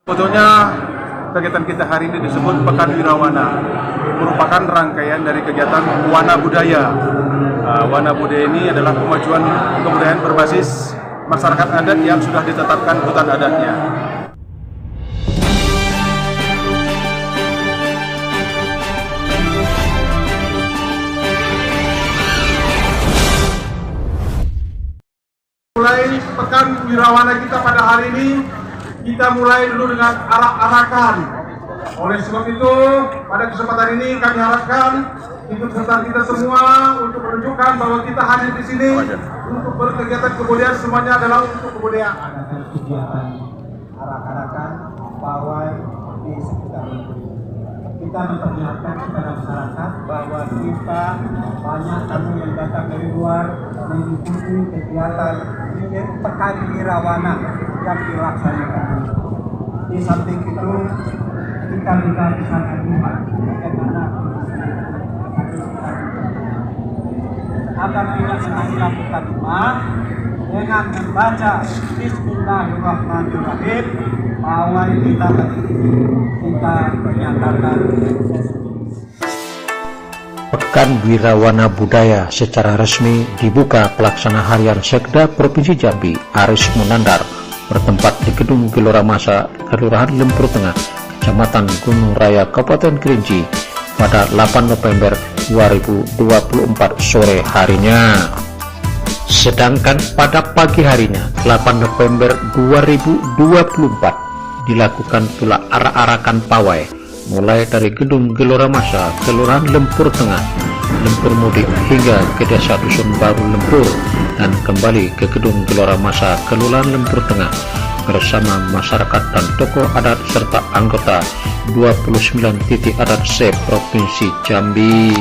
Sebetulnya kegiatan kita hari ini disebut Pekan Wirawana, merupakan rangkaian dari kegiatan Wana Budaya. Wana Budaya ini adalah kemajuan kebudayaan berbasis masyarakat adat yang sudah ditetapkan hutan adatnya. Mulai Pekan Wirawana kita pada hari ini, kita mulai dulu dengan arak-arakan. Oleh sebab itu, pada kesempatan ini kami harapkan ikut serta kita semua untuk menunjukkan bahwa kita hadir di sini untuk berkegiatan kebudayaan, semuanya adalah untuk kebudayaan. Adakan kegiatan arak-arakan pawai di sekitar negeri. Kita memperlihatkan kepada masyarakat bahwa kita banyak tamu yang datang dari luar mengikuti kegiatan Pekan Wirawana yang dilaksanakan. Di samping itu, kita juga bisa melihat bagaimana agar tidak menangkap kalimat dengan membaca Bismillahirrahmanirrahim, pawai kita menyatakan Pekan Wirawana Budaya secara resmi dibuka pelaksana harian Sekda Provinsi Jambi Aris Munandar bertempat di Gedung Gelora Masa, Kelurahan Lempur Tengah, Kecamatan Gunung Raya, Kabupaten Kerinci pada 8 November 2024 sore harinya. Sedangkan pada pagi harinya 8 November 2024 dilakukan pula arak-arakan pawai mulai dari Gedung Gelora Masa, Kelurahan Lempur Tengah, Lempur Mudik hingga ke Desa Dusun Baru Lempur dan kembali ke Gedung Gelora Masa, Kelurahan Lempur Tengah bersama masyarakat dan tokoh adat serta anggota 29 titik adat se-Provinsi Jambi.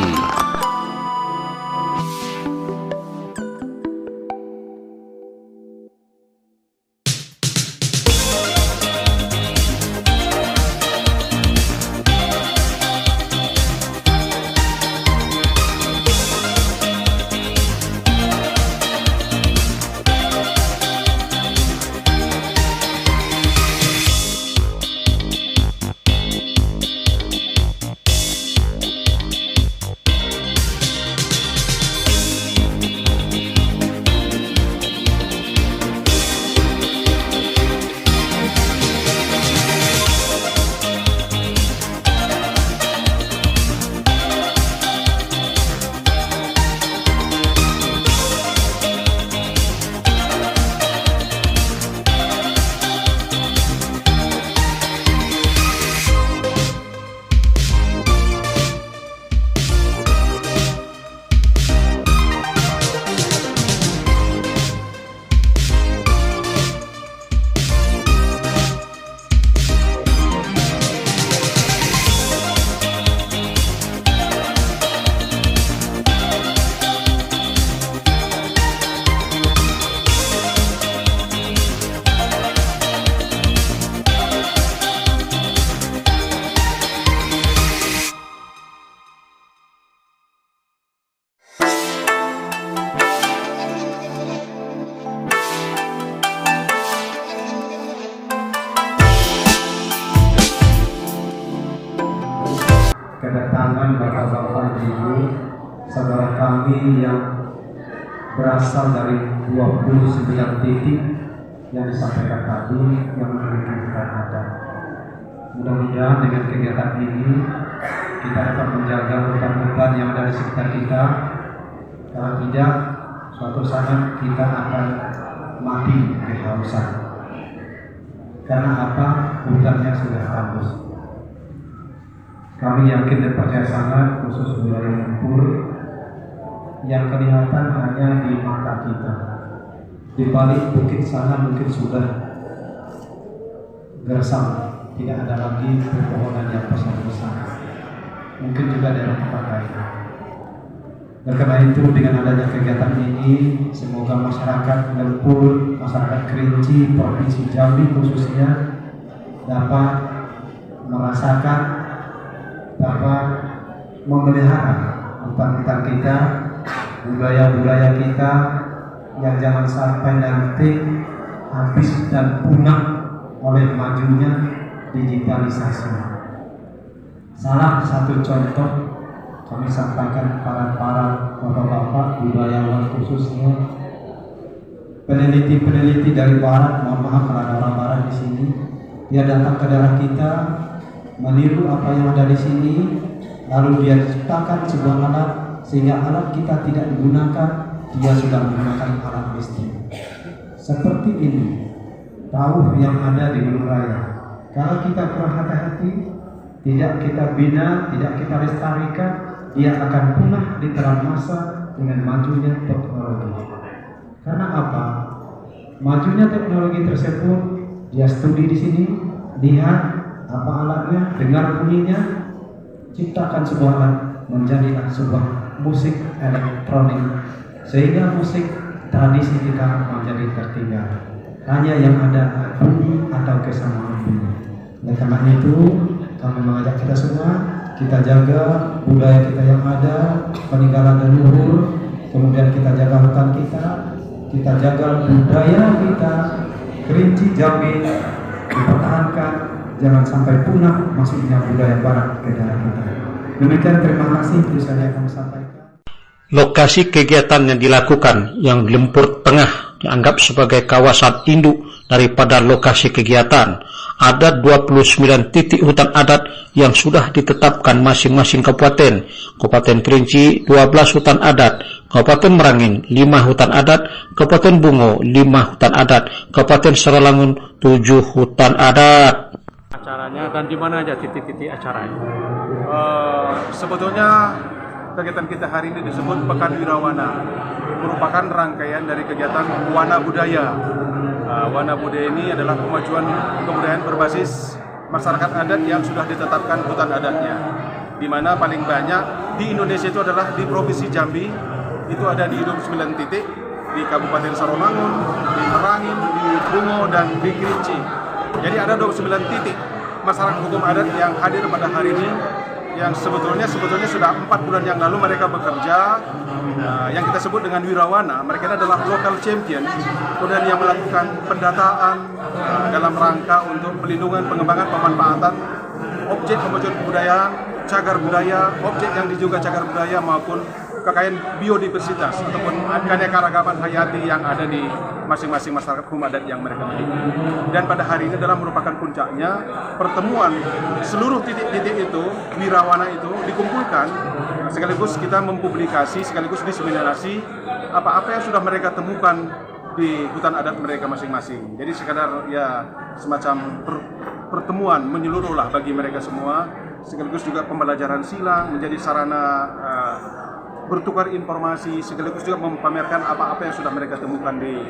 kedatangan bapak-bapak ibu saudara kami yang berasal dari 29 titik yang disampaikan tadi yang memiliki hutan adat. Mudah-mudahan dengan kegiatan ini kita dapat menjaga hutan-hutan yang ada di sekitar kita. Kalau tidak, suatu saat kita akan mati kehausan. Karena apa? Hutannya sudah tandus. Kami yakin dan percaya sangat, khusus wilayah Lempur yang kelihatan hanya di mata kita. Di balik bukit sana mungkin sudah gersam, tidak ada lagi pepohonan yang besar-besar. Mungkin juga daerah tempat lain. Dan karena itu dengan adanya kegiatan ini, semoga masyarakat Lempur, masyarakat Kerinci, Provinsi Jambi khususnya dapat merasakan, dapat memelihara hutan-hutan kita, budaya-budaya kita yang jangan sampai nanti habis dan punah oleh majunya digitalisasi. Salah satu contoh kami sampaikan para bapak-bapak budayawan, khususnya peneliti-peneliti dari barat. Mohon maaf kalau ada orang barat di sini. Dia datang ke daerah kita, meniru apa yang ada di sini, lalu dia ciptakan sebuah alat sehingga alat kita tidak digunakan, dia sudah menggunakan alat listrik. Seperti ini tahu yang ada di Gunung Raya. Kalau kita kurang hati-hati, tidak kita bina, tidak kita lestarikan, dia akan punah di telan masa dengan majunya teknologi. Karena apa? Majunya teknologi tersebut, dia studi di sini, lihat apa alatnya, dengar bunyinya, ciptakan sebuah alat, menjadilah sebuah musik elektronik, sehingga musik tradisi kita menjadi tertinggal. Hanya yang ada bunyi atau kesamaan bunyi. Oleh karena itu, kami mengajak kita semua, kita jaga budaya kita yang ada, peninggalan leluhur, kemudian kita jaga hutan kita jaga budaya kita, Kerinci Jambi dipertahankan, jangan sampai punah masuknya budaya barat ke daerah kita. Demikian, terima kasih, itu saja yang kami sampaikan. Lokasi kegiatan yang dilakukan yang di Lempur Tengah dianggap sebagai kawasan induk daripada lokasi kegiatan. Ada 29 titik hutan adat yang sudah ditetapkan masing-masing kabupaten. Kabupaten Kerinci 12 hutan adat, Kabupaten Merangin 5 hutan adat, Kabupaten Bungo 5 hutan adat, Kabupaten Saralangun 7 hutan adat. Acaranya dan di mana aja titik-titik acaranya? Sebetulnya kegiatan kita hari ini disebut Pekan Wirawana, merupakan rangkaian dari kegiatan Wana Budaya. Wana Budaya ini adalah pemajuan kebudayaan berbasis masyarakat adat yang sudah ditetapkan hutan adatnya, di mana paling banyak di Indonesia itu adalah di Provinsi Jambi, itu ada di 29 titik, di Kabupaten Saralangun, di Merangin, di Bungo, dan di Kerinci. Jadi ada 29 titik masyarakat hukum adat yang hadir pada hari ini, yang sebetulnya sudah 4 bulan yang lalu mereka bekerja, yang kita sebut dengan Wirawana. Mereka adalah local champion, kemudian yang melakukan pendataan dalam rangka untuk pelindungan, pengembangan, pemanfaatan objek pemajuan kebudayaan, cagar budaya, objek yang dijaga cagar budaya maupun kekayaan biodiversitas ataupun keanekaragaman hayati yang ada di masing-masing masyarakat hukum adat yang mereka miliki. Dan pada hari ini adalah merupakan puncaknya pertemuan seluruh titik-titik itu, Wirawana itu dikumpulkan, sekaligus kita mempublikasi, sekaligus diseminasi apa-apa yang sudah mereka temukan di hutan adat mereka masing-masing. Jadi sekadar ya semacam pertemuan menyeluruh lah bagi mereka semua, sekaligus juga pembelajaran silang, menjadi sarana bertukar informasi, sekaligus juga memamerkan apa-apa yang sudah mereka temukan di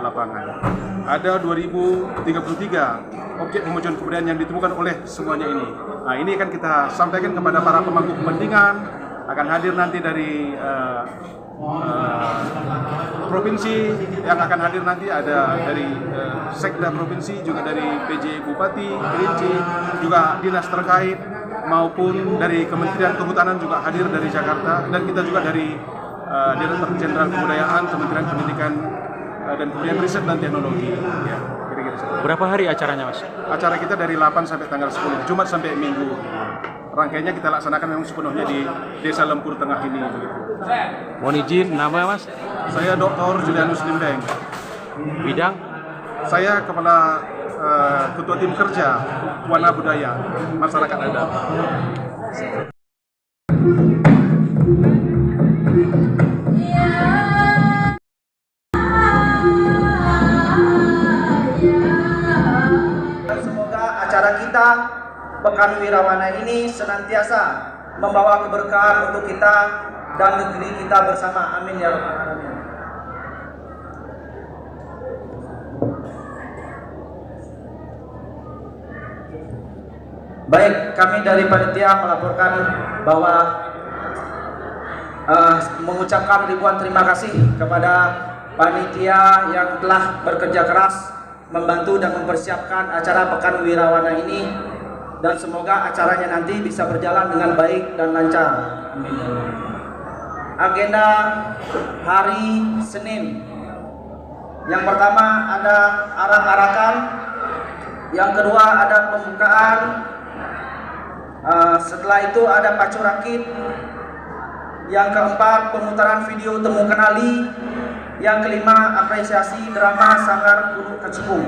lapangan. Ada 2033 objek pemajuan kebudayaan yang ditemukan oleh semuanya ini. Nah, ini akan kita sampaikan kepada para pemangku kepentingan, akan hadir nanti dari provinsi, yang akan hadir nanti ada dari Sekda provinsi, juga dari PJ Bupati Kerinci, juga dinas terkait, maupun dari Kementerian Kehutanan juga hadir dari Jakarta, dan kita juga dari Direktur Jenderal Kebudayaan, Kementerian Pendidikan dan Kebudayaan Riset dan Teknologi. Ya, kira-kira seperti itu. Berapa hari acaranya, Mas? Acara kita dari 8 sampai tanggal 10, Jumat sampai Minggu. Rangkaiannya kita laksanakan memang sepenuhnya di Desa Lempur Tengah ini. Begitu. Mohon izin, nama Mas? Saya Dr. Julianus Limbeng. Bidang? Saya Kepala Ketua Tim Kerja Wana Budaya Masyarakat Adat. Semoga acara kita Pekan Wirawana ini senantiasa membawa keberkahan untuk kita dan negeri kita bersama. Amin ya rabbal alamin. Baik, kami dari panitia melaporkan bahwa mengucapkan ribuan terima kasih kepada panitia yang telah bekerja keras membantu dan mempersiapkan acara Pekan Wirawana ini, dan semoga acaranya nanti bisa berjalan dengan baik dan lancar. Agenda hari Senin, yang pertama ada arak-arakan Yang kedua ada pembukaan. Setelah itu ada pacu rakit. Yang keempat pemutaran video temu kenali. Yang kelima apresiasi drama Sanggar Guru Kecubung.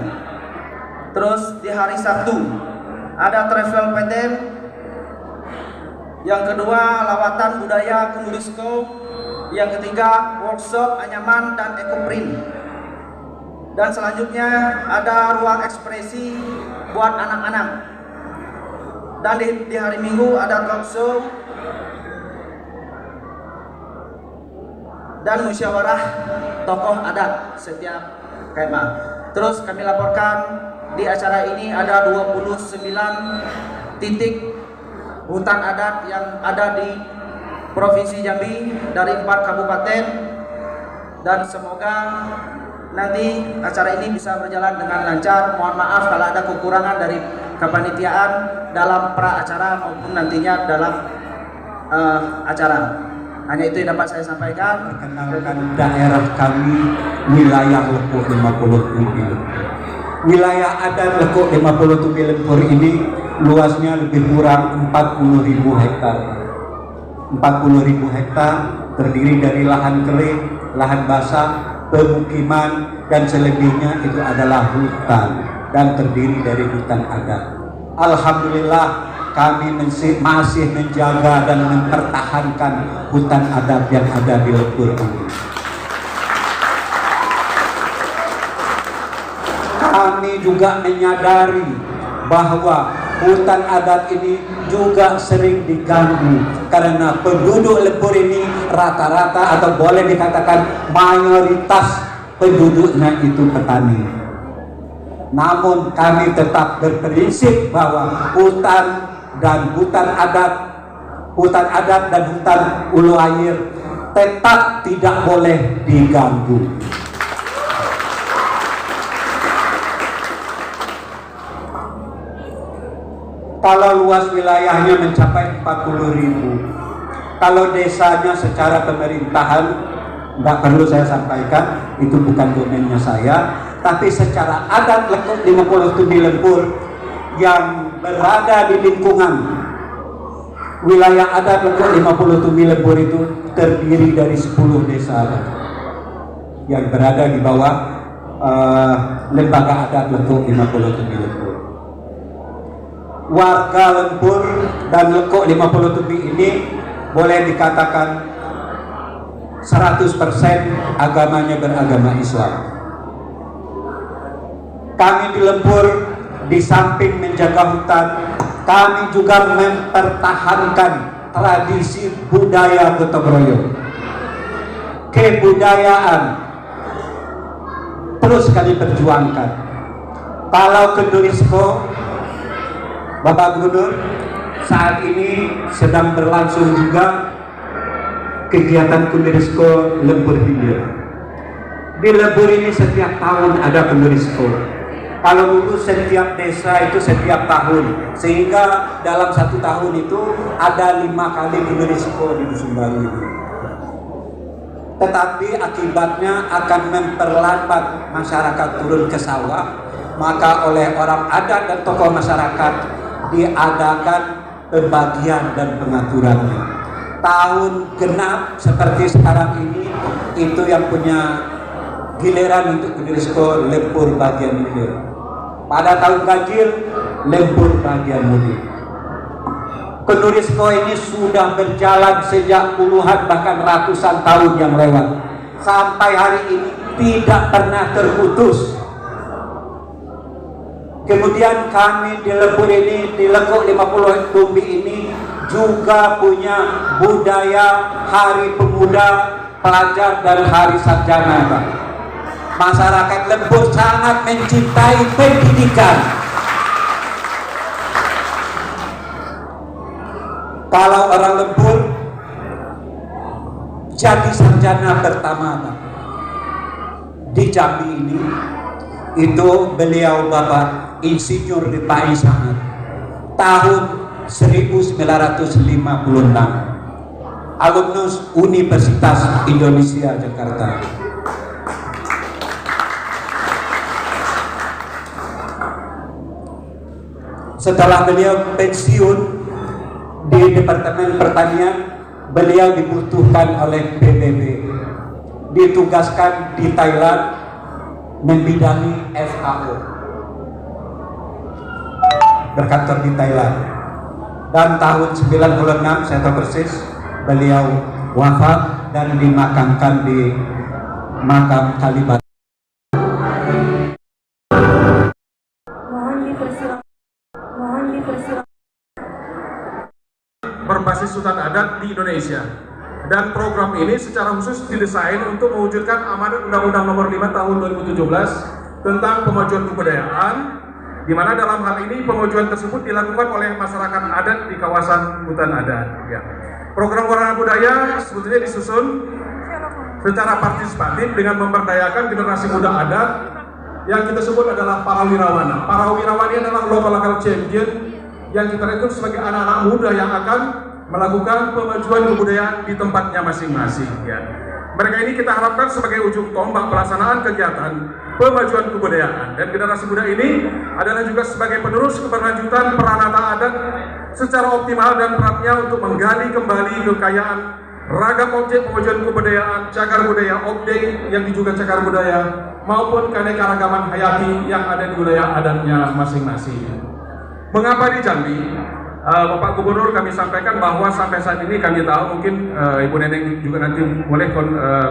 Terus di hari Sabtu ada travel patent. Yang kedua lawatan budaya ke UNESCO. Yang ketiga workshop anyaman dan ekoprint. Dan selanjutnya ada ruang ekspresi buat anak-anak. Dan di hari Minggu ada talk show dan musyawarah tokoh adat setiap kemah. Terus kami laporkan di acara ini ada 29 titik hutan adat yang ada di Provinsi Jambi dari 4 kabupaten, dan semoga nanti acara ini bisa berjalan dengan lancar. Mohon maaf kalau ada kekurangan dari kepanitiaan dalam pra acara maupun nantinya dalam acara. Hanya itu yang dapat saya sampaikan. Perkenalkan daerah kami wilayah Lekuk 50 Tubil. Wilayah adat Lekuk 50 Tubil Lempur ini luasnya lebih kurang 40.000 hektar. 40.000 hektar terdiri dari lahan kering, lahan basah, pemukiman, dan selebihnya itu adalah hutan dan terdiri dari hutan adat. Alhamdulillah kami masih menjaga dan mempertahankan hutan adat yang ada di Lempur ini. Kami juga menyadari bahwa hutan adat ini juga sering diganggu karena penduduk Lempur ini rata-rata atau boleh dikatakan mayoritas penduduknya itu petani. Namun kami tetap berprinsip bahwa hutan adat dan hutan ulu air tetap tidak boleh diganggu. Kalau luas wilayahnya mencapai 40.000, kalau desanya secara pemerintahan nggak perlu saya sampaikan, itu bukan domainnya saya, tapi secara adat Lekuk 50 Tubil Lempur yang berada di lingkungan wilayah adat Lekuk 50 Tubil Lempur itu terdiri dari 10 desa adat yang berada di bawah lembaga adat Lekuk 50 Tubil Lempur. Warga Lempur dan Lekuk 50 Tubil ini boleh dikatakan 100% agamanya beragama Islam. Kami di Lempur di samping menjaga hutan, kami juga mempertahankan tradisi budaya gotong royong. Kebudayaan terus kami perjuangkan. Kalau ke UNESCO, Bapak Gubernur, saat ini sedang berlangsung juga kegiatan UNESCO Lempur Hilir. Di Lempur ini setiap tahun ada UNESCO. Kalau dulu setiap desa itu setiap tahun, sehingga dalam 1 tahun itu ada 5 kali UNESCO di Dusun Baru ini. Tetapi akibatnya akan memperlambat masyarakat turun ke sawah, maka oleh orang adat dan tokoh masyarakat diadakan pembagian dan pengaturannya. Tahun genap seperti sekarang ini itu yang punya giliran untuk UNESCO Lempur bagian hilir. Pada tahun ganjil Lempur bagian mudik. UNESCO ini sudah berjalan sejak puluhan bahkan ratusan tahun yang lewat. Sampai hari ini tidak pernah terputus. Kemudian kami di Lempur ini, di Lekuk 50 Tubil ini juga punya budaya Hari Pemuda, Pelajar, dan Hari Sarjana, Pak. Masyarakat Lempur sangat mencintai pendidikan. Kalau orang Lempur jadi sarjana pertama, Pak, di Jambi ini itu beliau Bapak Insinyur Ripai Sahat tahun 1956, alumnus Universitas Indonesia Jakarta. Setelah beliau pensiun di Departemen Pertanian, beliau dibutuhkan oleh PBB, ditugaskan di Thailand membidangi FAO, berkantor di Thailand. Dan tahun 96 saya tahu persis beliau wafat dan dimakamkan di makam Kalibata. Berbasis hutan adat di Indonesia, dan program ini secara khusus didesain untuk mewujudkan amanat Undang-Undang Nomor 5 Tahun 2017 tentang pemajuan kebudayaan, di mana dalam hal ini pemajuan tersebut dilakukan oleh masyarakat adat di kawasan hutan adat. Ya. Program Warna Budaya sebetulnya disusun secara partisipatif dengan memberdayakan generasi muda adat yang kita sebut adalah para wirawana. Para wirawana ini adalah local champion yang kita rekrut sebagai anak-anak muda yang akan melakukan pemajuan kebudayaan di tempatnya masing-masing. Ya. Mereka ini kita harapkan sebagai ujung tombak pelaksanaan kegiatan pemajuan kebudayaan, dan generasi muda ini adalah juga sebagai penerus keberlanjutan peranata adat secara optimal dan beratnya untuk menggali kembali kekayaan ragam objek pemajuan kebudayaan, cagar budaya, objek yang juga cagar budaya maupun keanekaragaman hayati yang ada di wilayah adatnya masing-masing. Mengapa di Jambi? Bapak Gubernur, kami sampaikan bahwa sampai saat ini kami tahu, mungkin Ibu Neneng juga nanti boleh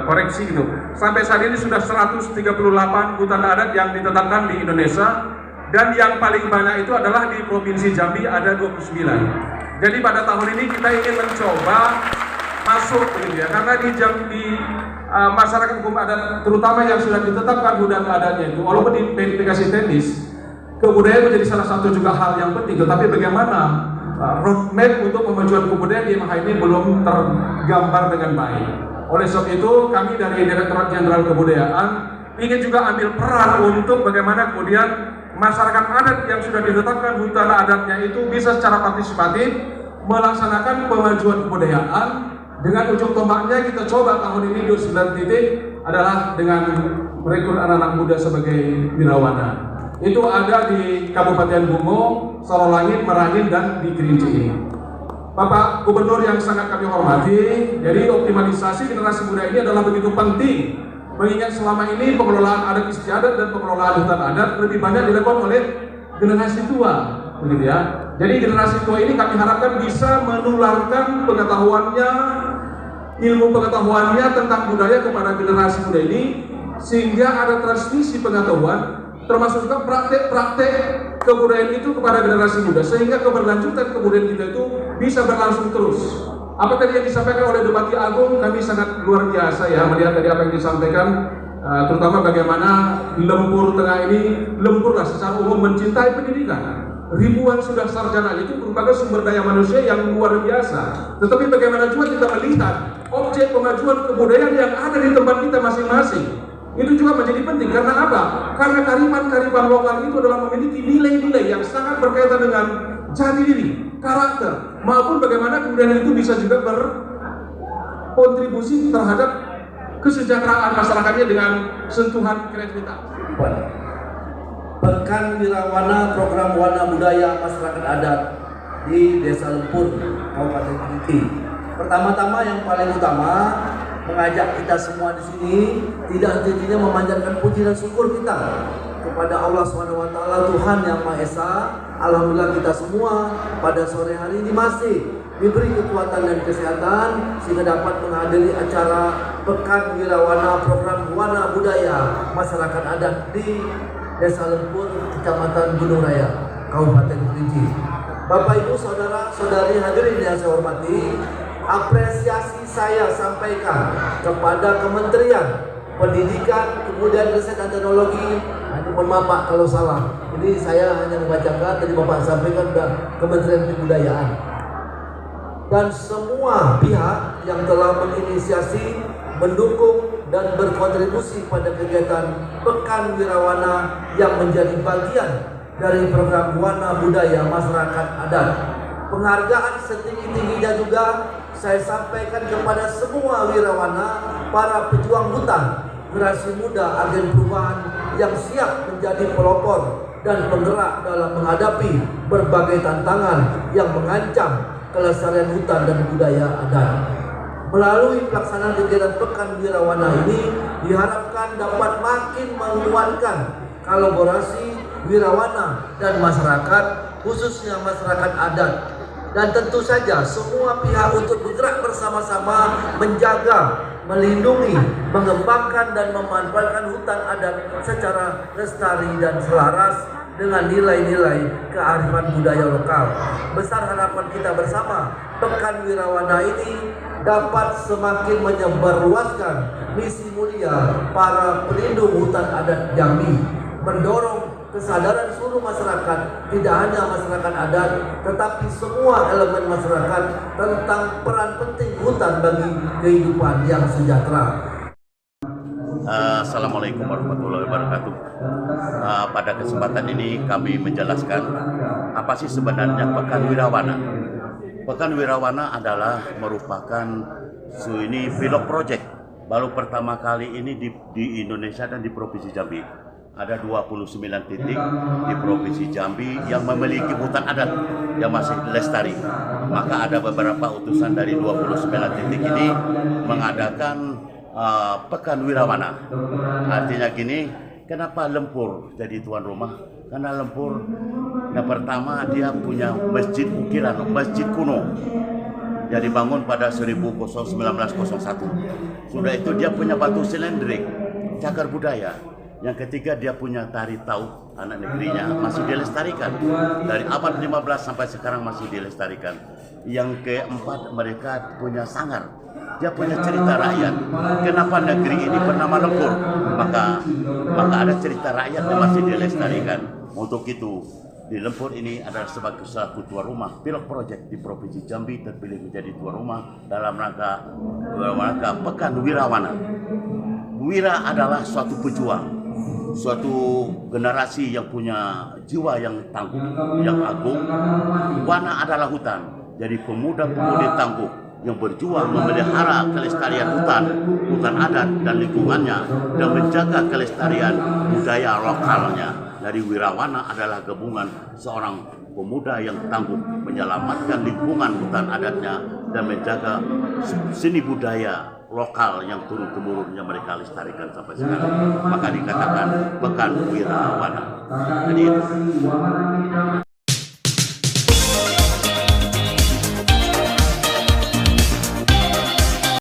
koreksi gitu. Sampai saat ini sudah 138 hutan adat yang ditetapkan di Indonesia, dan yang paling banyak itu adalah di Provinsi Jambi ada 29. Jadi pada tahun ini kita ingin mencoba masuk begitu ya, karena di Jambi masyarakat hukum adat terutama yang sudah ditetapkan hutan adatnya itu, walaupun di verifikasi teknis kebudayaan menjadi salah satu juga hal yang penting, tetapi bagaimana roadmap untuk pemajuan kebudayaan di MH ini belum tergambar dengan baik. Oleh sebab itu kami dari Direktorat Jenderal Kebudayaan ingin juga ambil peran untuk bagaimana kemudian masyarakat adat yang sudah ditetapkan hutan adatnya itu bisa secara partisipatif melaksanakan pemajuan kebudayaan. Dengan ujung tombaknya kita coba tahun ini 29 titik adalah dengan merekrut anak-anak muda sebagai wirawana. Itu ada di Kabupaten Bungo, Sorolangit, Merangin, dan di Kerinci. Bapak Gubernur yang sangat kami hormati, jadi optimalisasi generasi muda ini adalah begitu penting, mengingat selama ini pengelolaan adat istiadat dan pengelolaan hutan adat lebih banyak dilakukan oleh generasi tua, begitu ya. Jadi generasi tua ini kami harapkan bisa menularkan pengetahuannya, ilmu pengetahuannya tentang budaya kepada generasi muda ini, sehingga ada transmisi pengetahuan, termasuk juga praktek-praktek kebudayaan itu kepada generasi muda, sehingga keberlanjutan kebudayaan kita itu bisa berlangsung terus. Apa tadi yang disampaikan oleh Debati Agung, kami sangat luar biasa ya melihat tadi apa yang disampaikan, terutama bagaimana Lempur Tengah ini, Lempur lah secara umum mencintai pendidikan. Ribuan sudah sarjana, itu merupakan sumber daya manusia yang luar biasa. Tetapi bagaimana juga kita melihat objek pemajuan kebudayaan yang ada di tempat kita masing-masing, itu juga menjadi penting. Karena apa? Karena kearifan lokal itu adalah memiliki nilai-nilai yang sangat berkaitan dengan jati diri, karakter, maupun bagaimana kebudayaan itu bisa juga berkontribusi terhadap kesejahteraan masyarakatnya dengan sentuhan kreativitas. Pekan Wirawana Program Warna Budaya Masyarakat Adat di Desa Lempur, Kabupaten Kerinci. Pertama-tama yang paling utama, mengajak kita semua di sini tidak henti-hentinya memanjatkan puji dan syukur kita kepada Allah SWT, Tuhan Yang Maha Esa. Alhamdulillah kita semua pada sore hari ini masih diberi kekuatan dan kesehatan sehingga dapat menghadiri acara Pekan Wirawana Program Warna Budaya Masyarakat Adat di Desa Lempur, Kecamatan Gunung Raya, Kabupaten Kerinci. Bapak Ibu Saudara-saudari hadirin yang saya hormati, apresiasi saya sampaikan kepada Kementerian Pendidikan, Kebudayaan, Riset dan Teknologi. Mohon maaf Pak kalau salah. Ini saya hanya membacakan, tadi Bapak sampaikan sudah Kementerian Kebudayaan. Dan semua pihak yang telah menginisiasi, mendukung dan berkontribusi pada kegiatan Pekan Wirawana yang menjadi bagian dari program Warna Budaya Masyarakat Adat. Penghargaan setinggi-tingginya juga saya sampaikan kepada semua wirawana, para pejuang hutan, generasi muda, agen perubahan yang siap menjadi pelopor dan penggerak dalam menghadapi berbagai tantangan yang mengancam kelestarian hutan dan budaya adat. Melalui pelaksanaan kegiatan Pekan Wirawana ini diharapkan dapat makin menguatkan kolaborasi wirawana dan masyarakat, khususnya masyarakat adat, dan tentu saja semua pihak untuk bergerak bersama-sama menjaga, melindungi, mengembangkan dan memanfaatkan hutan adat secara lestari dan selaras dengan nilai-nilai kearifan budaya lokal. Besar harapan kita bersama, Pekan Wirawana ini dapat semakin menyebarluaskan misi mulia para pelindung hutan adat Jambi, mendorong kesadaran seluruh masyarakat, tidak hanya masyarakat adat, tetapi semua elemen masyarakat tentang peran penting hutan bagi kehidupan yang sejahtera. Assalamualaikum warahmatullahi wabarakatuh. Pada kesempatan ini kami menjelaskan apa sih sebenarnya Pekan Wirawana. Pekan Wirawana adalah merupakan pilot project baru pertama kali ini di Indonesia dan di Provinsi Jambi. Ada 29 titik di Provinsi Jambi yang memiliki hutan adat yang masih lestari. Maka ada beberapa utusan dari 29 titik ini mengadakan Pekan Wirawana. Artinya gini, kenapa Lempur jadi tuan rumah? Karena Lempur yang pertama dia punya masjid ukiran, masjid kuno. Dia dibangun pada 1901. Sudah itu dia punya batu silindrik, cagar budaya. Yang ketiga dia punya tari tauk, anak negerinya masih dilestarikan. Dari abad 15 sampai sekarang masih dilestarikan. Yang keempat mereka punya sanggar. Dia punya cerita rakyat. Kenapa negeri ini bernama Lempur? Maka ada cerita rakyat yang masih dilestarikan. Untuk itu, di Lempur ini adalah sebagai satu tuan rumah pilot project di Provinsi Jambi terpilih menjadi tuan rumah dalam rangka Pekan Wirawana. Wira adalah suatu pejuang, suatu generasi yang punya jiwa yang tangguh, yang agung. Wana adalah hutan, jadi pemuda-pemudi tangguh yang berjuang memelihara kelestarian hutan adat dan lingkungannya, dan menjaga kelestarian budaya lokalnya. Dari Wirawana adalah gabungan seorang pemuda yang tangguh menyelamatkan lingkungan hutan adatnya dan menjaga seni budaya lokal yang turun-temurun yang mereka lestarikan sampai sekarang. Maka dikatakan Pekan Wirawana. Jadi